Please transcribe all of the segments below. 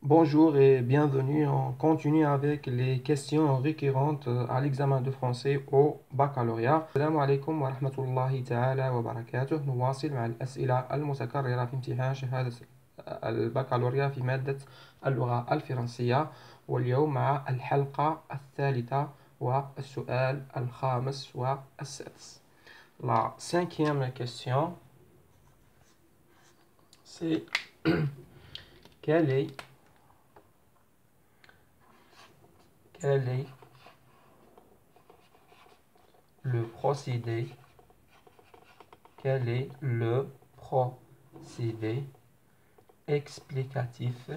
Bonjour et bienvenue. On continue avec les questions récurrentes à l'examen de français au baccalauréat. السلام عليكم ورحمة الله تعالى وبركاته. نواصل مع الأسئلة المتكررة في امتحان شهادة البكالوريا في مادة اللغة الفرنسية، واليوم مع الحلقة الثالثة والسؤال الخامس والسادس. La cinquième question, c'est quel est quel est le procédé, quel est le procédé explicatif,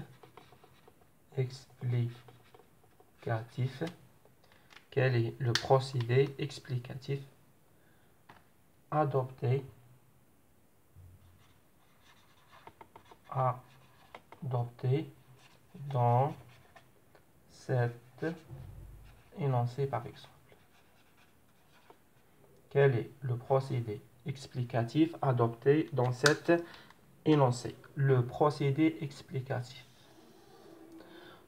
quel est le procédé explicatif adopté dans cet énoncé par exemple. Quel est le procédé explicatif adopté dans cet énoncé? Le procédé explicatif.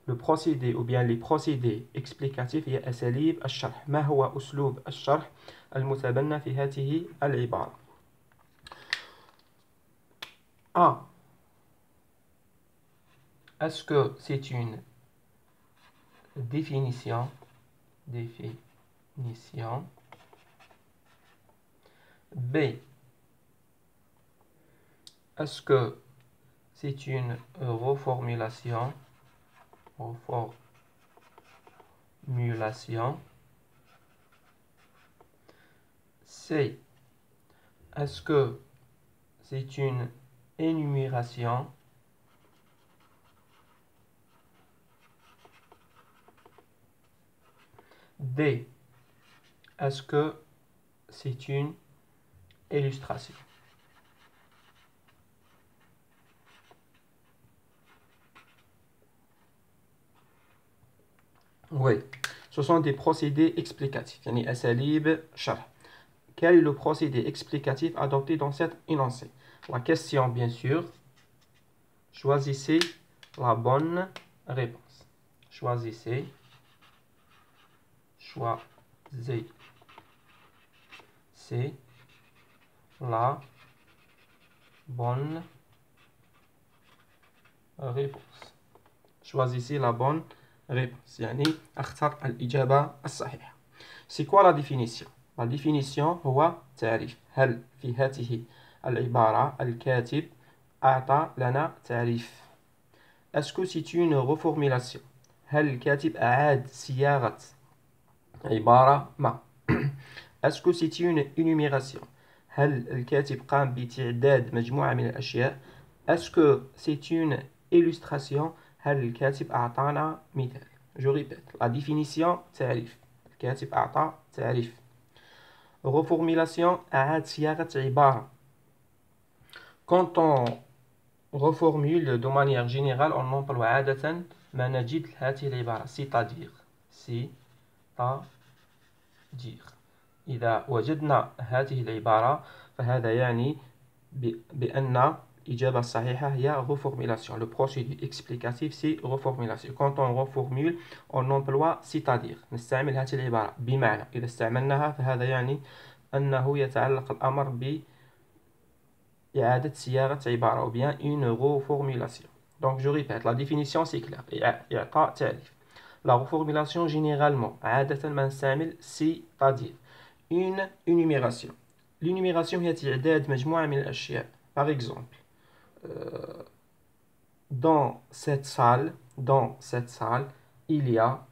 Le procédé ou bien les procédés explicatifs هي أساليب الشرح. ما هو أسلوب الشرح المتبنى في هذه العبارة؟ A. Est-ce que c'est une définition? B. Est-ce que c'est une reformulation? C. Est-ce que c'est une énumération? D. Est-ce que c'est une illustration? Oui, ce sont des procédés explicatifs. يعني أساليب شرح. Quel est le procédé explicatif adopté dans cet énoncé? La question, bien sûr. Choisissez la bonne réponse. Choisissez la bonne réponse. Choisissez la bonne réponse. يعني اختر الإجابة الصحيحة. C'est quoi la définition? La définition هو تعريف. هل في هذه العبارة الكاتب أعطى لنا تعريف؟ Est-ce que c'est une reformulation? هل الكاتب أعاد صياغة عبارة ما؟ Est-ce que c'est une énumération? هل الكاتب قام بتعداد مجموعة من الأشياء؟ Est-ce que c'est une illustration? هل الكاتب أعطانا مثال؟ Je répète, la définition تعريف. الكاتب أعطى تعريف. Reformulation أعاد صياغة عبارة. Quand on reformule de manière générale, on emploie عادة ما نجد هذه العبارة c'est-à-dire. إذا وجدنا هذه العبارة فهذا يعني بأن الإجابة الصحيحة هي reformulation. Le procédé explicatif c'est reformulation. Quand on reformule, on emploie c'est-à-dire. نستعمل هذه العبارة بمعنى. إذا استعملناها فهذا يعني أنه يتعلق الأمر بإعادة صياغة عبارة ou bien une reformulation. Donc je répète, la définition c'est clair. إعطاء تعريف. La reformulation généralement عادة ما نستعمل c'est-à-dire. Une énumération. L'énumération هي تعداد مجموعة من الأشياء. Par exemple, dans cette salle, il y a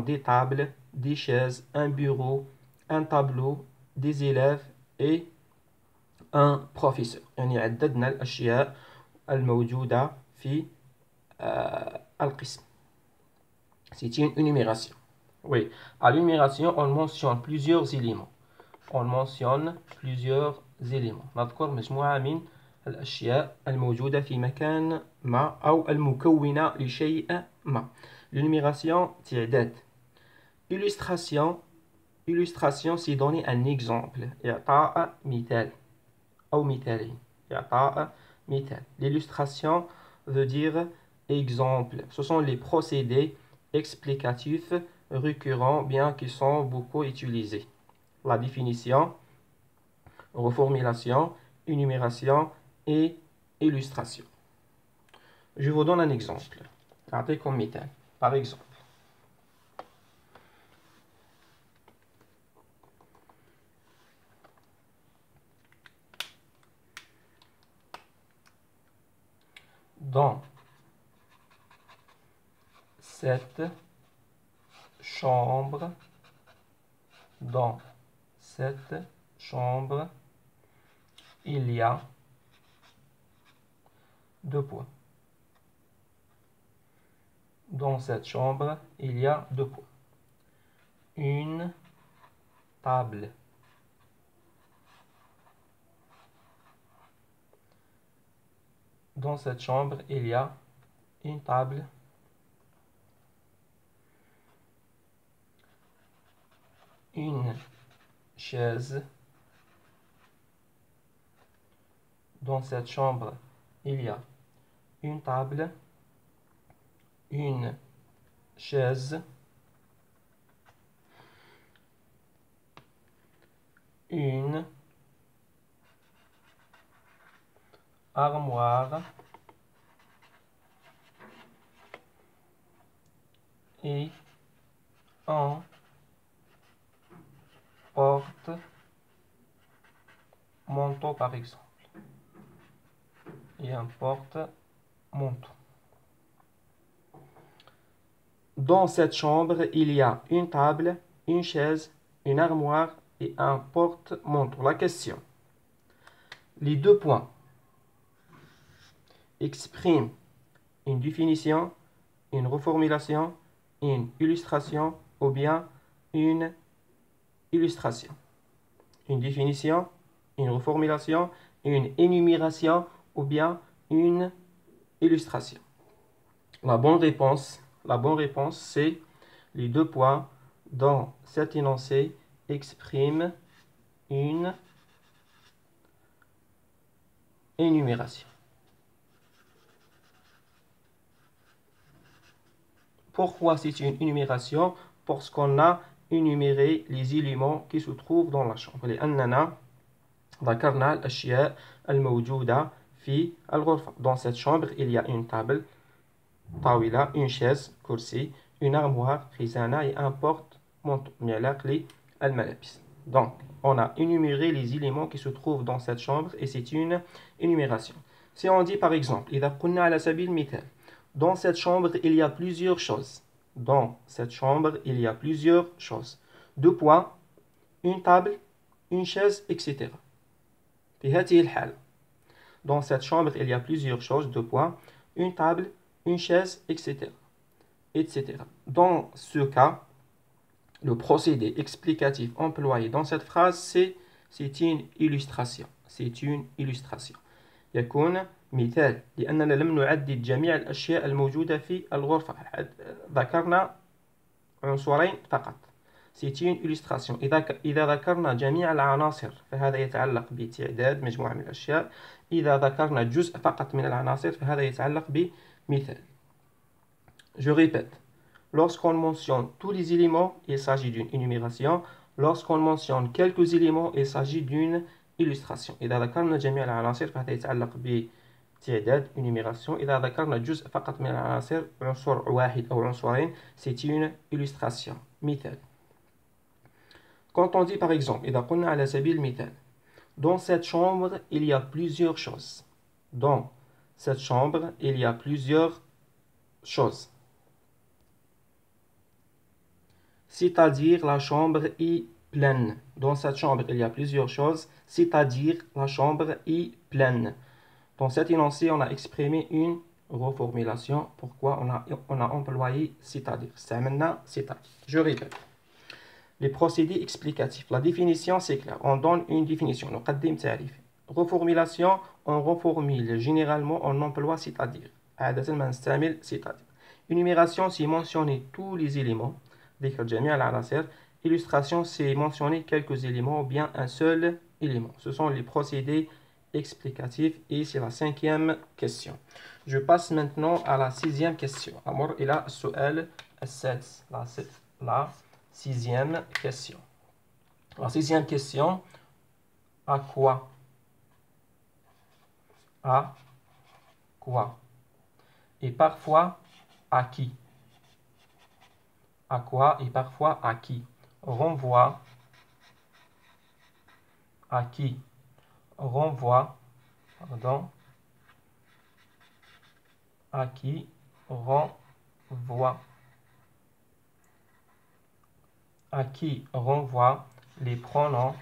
des tables, des chaises, un bureau, un tableau, des élèves et un professeur. يعني عددنا الأشياء الموجودة في القسم. C'est une énumération. Oui, à l'énumération, on mentionne plusieurs éléments. نذكر مجموعة من الأشياء الموجودة في مكان ما أو المكونة لشيء ما. L'énumération تعداد. Illustration, c'est donner un exemple. إعطاء مثال أو مثالين. إعطاء مثال. L'illustration veut dire exemple. Ce sont les procédés explicatifs récurrents, bien qu'ils sont beaucoup utilisés. La définition, reformulation, énumération et illustration. Je vous donne un exemple. Regardez comme مثال. Par exemple, dans cette chambre, dans cette chambre, il y a deux points. Dans cette chambre, il y a deux points. Une table. Dans cette chambre, il y a une table. Une chaise. Dans cette chambre, il y a une table, une chaise, une armoire et un porte-manteau par exemple. Et un porte-manteau. Dans cette chambre, il y a une table, une chaise, une armoire et un porte-manteau. La question. Les deux points expriment une définition, une reformulation, une illustration ou bien une illustration. Une définition, une reformulation, une énumération ou bien une illustration. La bonne réponse, c'est les deux points dans cet énoncé expriment une énumération. Pourquoi c'est une énumération? Parce qu'on a énuméré les éléments qui se trouvent dans la chambre. لأننا ذكرنا الأشياء الموجودة في الغرفة. Dans cette chambre, il y a une table, طاولة, une chaise, كرسي, une armoire, خزانة et un porte-manteau. الملابس. Donc, on a énuméré les éléments qui se trouvent dans cette chambre et c'est une énumération. Si on dit par exemple, إذا قلنا على سبيل المثال, dans cette chambre, il y a plusieurs choses. Dans cette chambre, il y a plusieurs choses. Deux points, une table, une chaise, etc. في هذه الحالة. Dans cette chambre, il y a plusieurs choses. Deux points, une table, une chaise, etc. etc. Dans ce cas, le procédé explicatif employé dans cette phrase, c'est une illustration. C'est une illustration. يكون مثال لأننا لم نعدد جميع الأشياء الموجودة في الغرفة. ذكرنا عنصرين فقط. C'est une illustration. إذا ذكرنا جميع العناصر فهذا يتعلق بتعداد مجموعة من الأشياء. إذا ذكرنا جزء فقط من العناصر فهذا يتعلق بمثال. Je répète. Lorsqu'on mentionne tous les éléments, il s'agit d'une énumération. Lorsqu'on mentionne quelques éléments, il s'agit d'une illustration. إذا ذكرنا جميع العناصر فهذا يتعلق بتعداد énumération. إذا ذكرنا جزء فقط من العناصر عنصر واحد أو عنصرين c'est une illustration. مثال. Quand on dit par exemple إذا قلنا على سبيل المثال dans cette chambre il y a plusieurs choses. Dans cette chambre il y a plusieurs choses. C'est-à-dire la chambre est pleine. Dans cette chambre, il y a plusieurs choses, c'est-à-dire la chambre est pleine. Dans cet énoncé, on a exprimé une reformulation. Pourquoi on a employé c'est-à-dire. C'est-à-dire. Je répète. Les procédés explicatifs. La définition, c'est clair. On donne une définition. نقدم تعريف. Reformulation, on reformule. Généralement, on emploie c'est-à-dire. عادة ما نستعمل c'est-à-dire. Énumération, c'est mentionner tous les éléments. ذكر جميع العناصر. Illustration, c'est mentionner quelques éléments ou bien un seul élément. Ce sont les procédés explicative et c'est la 5e question. Je passe maintenant à la 6e question. أمر إلى السؤال السادس. La 6e question. La 6e question, à quoi? À quoi? Et parfois, à qui? À quoi et parfois à qui? Renvoie. À qui? Renvoie. Pardon. À qui? Renvoie. À qui renvoie les pronoms?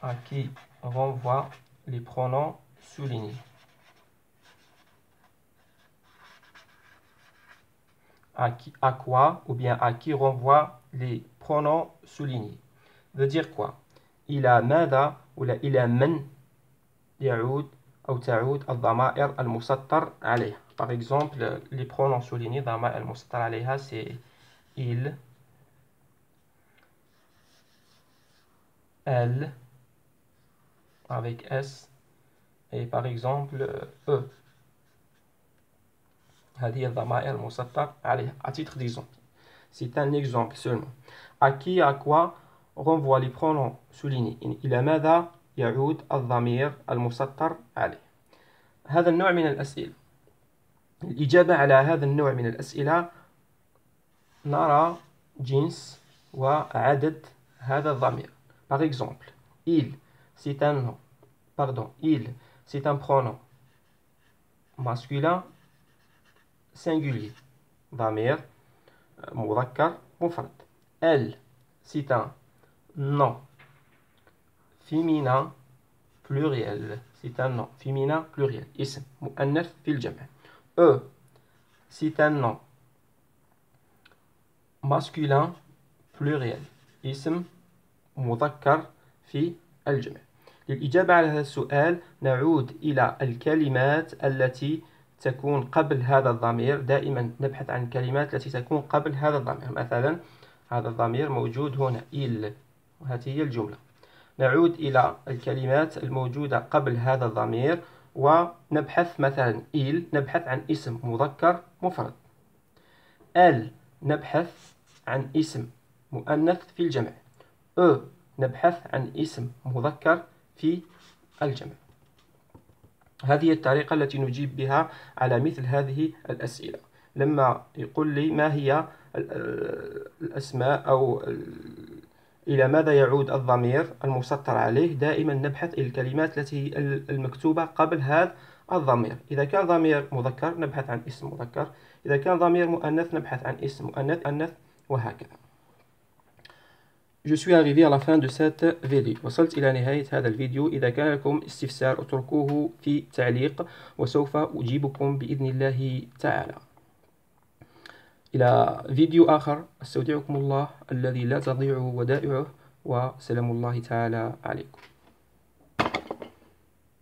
À qui renvoie les pronoms soulignés? À quoi ou bien à qui renvoie les pronoms soulignés? Veut dire quoi? إلى ماذا ولا إلى من يعود أو تعود الضمائر المسطر عليها. Par exemple, les pronoms soulignés ضمائر المسطر عليها c'est il, elle avec S et par exemple E. هذه الضمائر المسطر عليها. À titre d'exemple. C'est un exemple seulement. À qui, à quoi renvoie les pronoms soulignés. إلى ماذا يعود الضمير المسطر عليه. هذا النوع من الأسئلة. الإجابة على هذا النوع من الأسئلة نرى جنس وعدد هذا الضمير. Par exemple, il, c'est un nom. Pardon, il, c'est un pronom masculin singulier. ضمير مذكر مفرد. Elle, c'est un nom féminin pluriel. C'est un nom féminin pluriel. اسم مؤنث في الجمع. E, c'est un nom masculin pluriel. اسم مذكر في الجمع. للإجابة على هذا السؤال نعود إلى الكلمات التي تكون قبل هذا الضمير. دائما نبحث عن الكلمات التي تكون قبل هذا الضمير. مثلا هذا الضمير موجود هنا il وهذه هي الجملة. نعود إلى الكلمات الموجودة قبل هذا الضمير ونبحث مثلا il نبحث عن اسم مذكر مفرد. elle نبحث عن اسم مؤنث في الجمع. E نبحث عن اسم مذكر في الجمع. هذه الطريقة التي نجيب بها على مثل هذه الأسئلة. لما يقول لي ما هي الأسماء أو إلى ماذا يعود الضمير المسطر عليه، دائما نبحث الكلمات التي المكتوبة قبل هذا الضمير. إذا كان ضمير مذكر نبحث عن اسم مذكر، إذا كان ضمير مؤنث نبحث عن اسم مؤنث وهكذا. Je suis arrivé à la fin de cette vidéo. وصلت إلى نهاية هذا الفيديو. إذا كان لكم استفسار اتركوه في تعليق وسوف أجيبكم بإذن الله تعالى. إلى فيديو آخر أستودعكم الله الذي لا تضيع ودائعه وسلام الله تعالى عليكم.